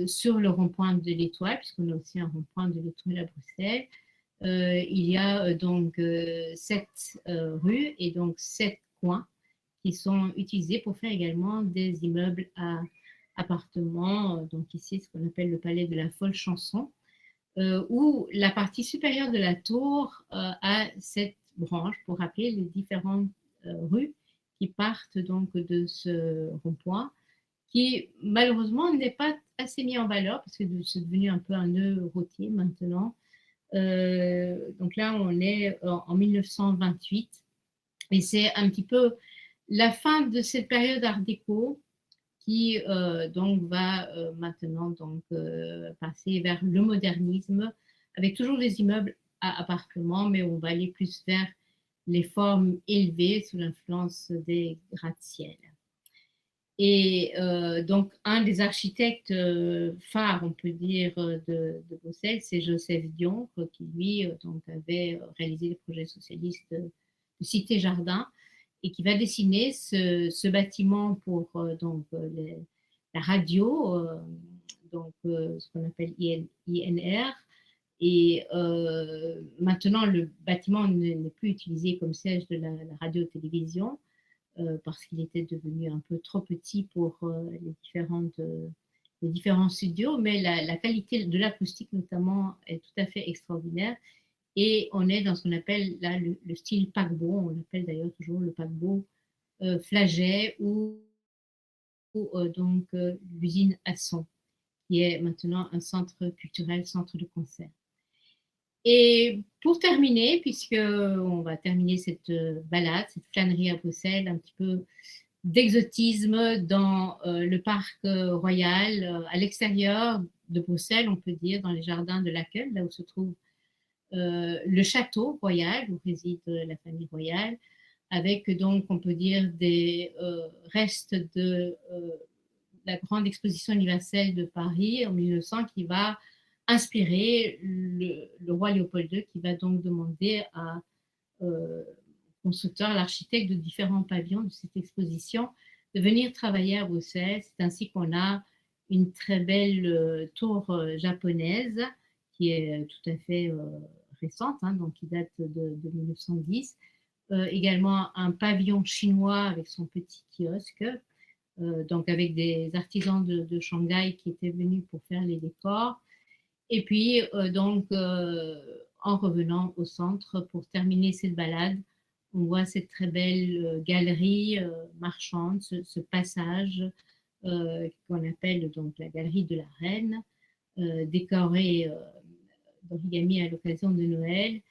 sur le rond-point de l'Étoile, puisqu'on a aussi un rond-point de l'Étoile à Bruxelles. Il y a donc 7 rues et donc 7 coins qui sont utilisés pour faire également des immeubles à appartements. Donc ici, ce qu'on appelle le palais de la folle chanson, où la partie supérieure de la tour a cette branche pour rappeler les différentes rues qui partent donc de ce rond-point, qui malheureusement n'est pas assez mis en valeur parce que c'est devenu un peu un nœud routier maintenant. Donc là, on est en 1928 et c'est un petit peu la fin de cette période art déco qui donc va maintenant donc, passer vers le modernisme avec toujours des immeubles à appartements, mais on va aller plus vers les formes élevées sous l'influence des gratte-ciel. Et donc, un des architectes phares, on peut dire, de Bruxelles, c'est Joseph Dion, qui lui donc, avait réalisé les projets socialistes de Cité Jardin et qui va dessiner ce bâtiment pour donc, la radio, donc, ce qu'on appelle INR. Et maintenant, le bâtiment n'est plus utilisé comme siège de la radio-télévision parce qu'il était devenu un peu trop petit pour les différents studios, mais la qualité de l'acoustique notamment est tout à fait extraordinaire. Et on est dans ce qu'on appelle là le style paquebot, on l'appelle d'ailleurs toujours le paquebot Flaget ou donc l'usine à son, qui est maintenant un centre culturel, centre de concert. Et pour terminer, puisqu'on va terminer cette balade, cette flânerie à Bruxelles, un petit peu d'exotisme dans le parc royal, à l'extérieur de Bruxelles, on peut dire, dans les jardins de l'Accueil, là où se trouve le château royal, où réside la famille royale, avec donc, on peut dire, des restes de la grande exposition universelle de Paris en 1900 qui va inspirer le roi Léopold II qui va donc demander à constructeur, l'architecte de différents pavillons de cette exposition, de venir travailler à Bruxelles. C'est ainsi qu'on a une très belle tour japonaise qui est tout à fait récente, hein, donc qui date de 1910. Également un pavillon chinois avec son petit kiosque, donc avec des artisans de Shanghai qui étaient venus pour faire les décors. Et puis, en revenant au centre pour terminer cette balade, on voit cette très belle galerie marchande, ce passage qu'on appelle donc la galerie de la Reine, décorée d'origami à l'occasion de Noël.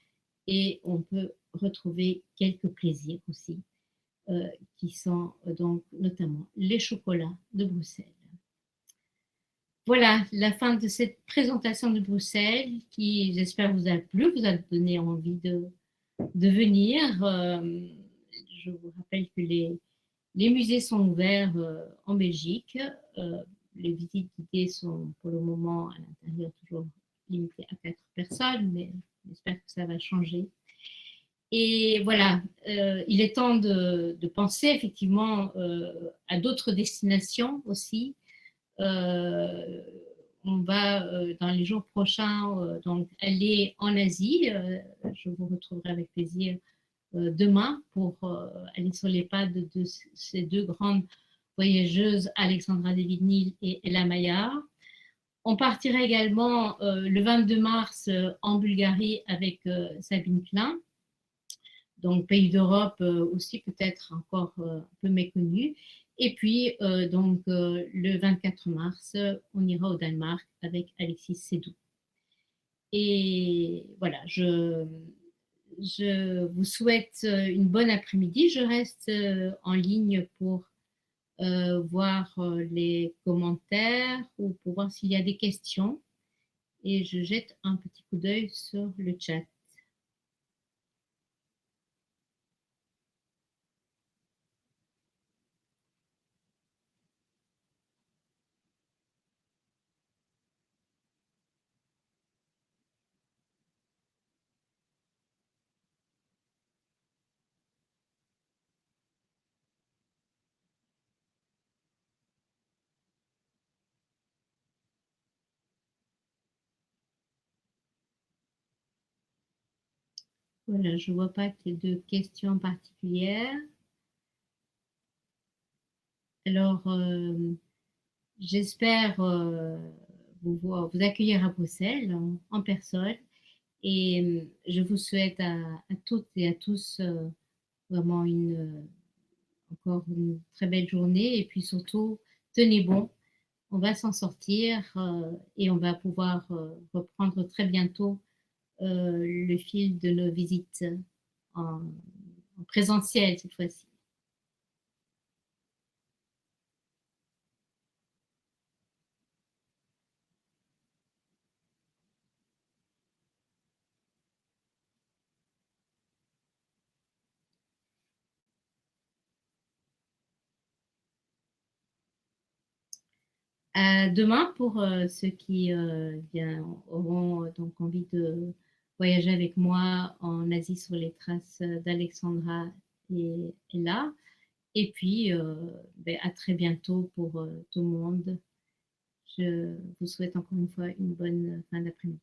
Et on peut retrouver quelques plaisirs aussi, qui sont donc notamment les chocolats de Bruxelles. Voilà la fin de cette présentation de Bruxelles qui, j'espère, vous a plu, vous a donné envie de venir. Je vous rappelle que les musées sont ouverts en Belgique. Les visites guidées sont pour le moment à l'intérieur toujours limitées à 4 personnes, mais j'espère que ça va changer. Et voilà, il est temps de penser effectivement à d'autres destinations aussi. On va dans les jours prochains donc aller en Asie. Je vous retrouverai avec plaisir demain pour aller sur les pas de ces deux grandes voyageuses, Alexandra David-Néel et Ella Maillard. On partira également le 22 mars en Bulgarie avec Sabine Klein, donc pays d'Europe aussi peut-être encore un peu méconnu. Et puis, le 24 mars, on ira au Danemark avec Alexis Sédou. Et voilà, je vous souhaite une bonne après-midi. Je reste en ligne pour voir les commentaires ou pour voir s'il y a des questions. Et je jette un petit coup d'œil sur le chat. Voilà, je ne vois pas qu'il y ait de questions particulières. Alors, j'espère vous accueillir à Bruxelles en personne et je vous souhaite à toutes et à tous vraiment encore une très belle journée et puis surtout, tenez bon, on va s'en sortir et on va pouvoir reprendre très bientôt le fil de nos visites en, en présentiel cette fois-ci. Demain, pour ceux qui auront donc envie de voyager avec moi en Asie sur les traces d'Alexandra et Ella. Et puis, à très bientôt pour tout le monde. Je vous souhaite encore une fois une bonne fin d'après-midi.